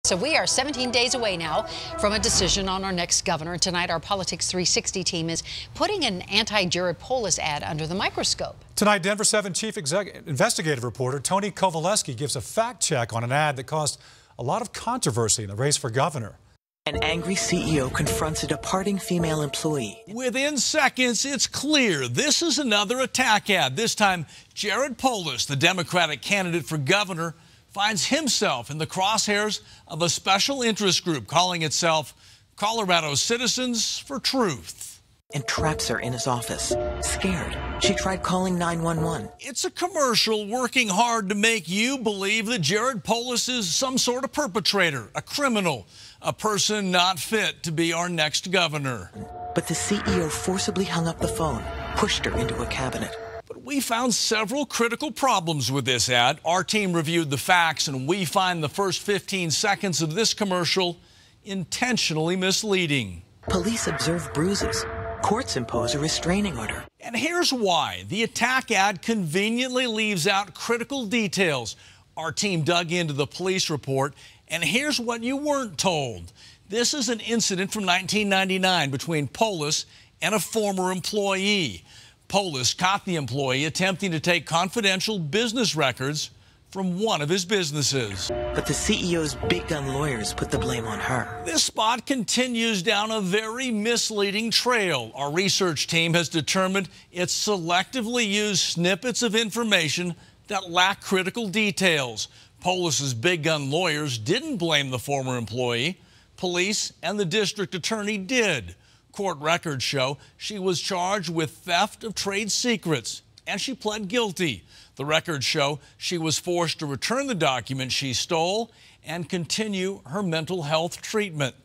So we are 17 days away now from a decision on our next governor. Tonight, our Politics 360 team is putting an anti-Jared Polis ad under the microscope. Tonight, Denver 7 Chief Investigative Reporter Tony Kovaleski gives a fact check on an ad that caused a lot of controversy in the race for governor. An angry CEO confronts a departing female employee. Within seconds, it's clear this is another attack ad. This time, Jared Polis, the Democratic candidate for governor, finds himself in the crosshairs of a special interest group calling itself Colorado Citizens for Truth. And traps her in his office. Scared, she tried calling 911. It's a commercial working hard to make you believe that Jared Polis is some sort of perpetrator, a criminal, a person not fit to be our next governor. But the CEO forcibly hung up the phone, pushed her into a cabinet. But we found several critical problems with this ad. Our team reviewed the facts, and we find the first 15 seconds of this commercial intentionally misleading. Police observe bruises. Courts impose a restraining order. And here's why. The attack ad conveniently leaves out critical details. Our team dug into the police report, and here's what you weren't told. This is an incident from 1999 between Polis and a former employee. Polis caught the employee attempting to take confidential business records from one of his businesses. But the CEO's big gun lawyers put the blame on her. This spot continues down a very misleading trail. Our research team has determined it selectively used snippets of information that lack critical details. Polis's big gun lawyers didn't blame the former employee. Police and the district attorney did. Court records show she was charged with theft of trade secrets, and she pled guilty. The records show she was forced to return the documents she stole and continue her mental health treatment.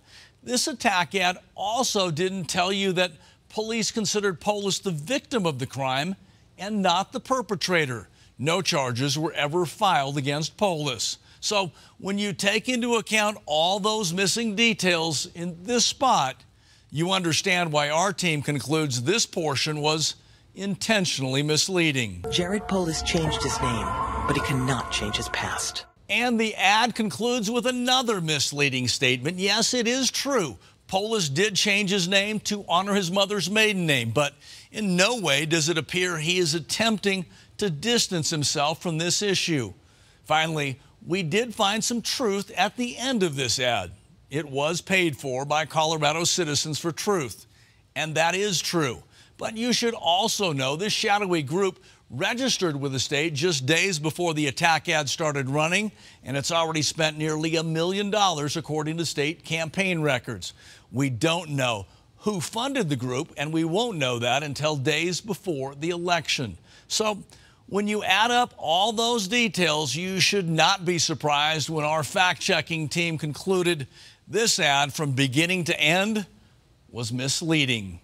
This attack ad also didn't tell you that police considered Polis the victim of the crime and not the perpetrator. No charges were ever filed against Polis. So when you take into account all those missing details in this spot, you understand why our team concludes this portion was intentionally misleading. Jared Polis changed his name, but he cannot change his past. And the ad concludes with another misleading statement. Yes, it is true. Polis did change his name to honor his mother's maiden name, but in no way does it appear he is attempting to distance himself from this issue. Finally, we did find some truth at the end of this ad. It was paid for by Colorado Citizens for Truth, and that is true. But you should also know this shadowy group registered with the state just days before the attack ad started running, and it's already spent nearly $1 million according to state campaign records. We don't know who funded the group, and we won't know that until days before the election. So when you add up all those details, you should not be surprised when our fact-checking team concluded this ad from beginning to end was misleading.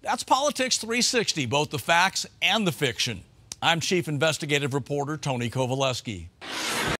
That's Politics 360, both the facts and the fiction. I'm Chief Investigative Reporter Tony Kovaleski.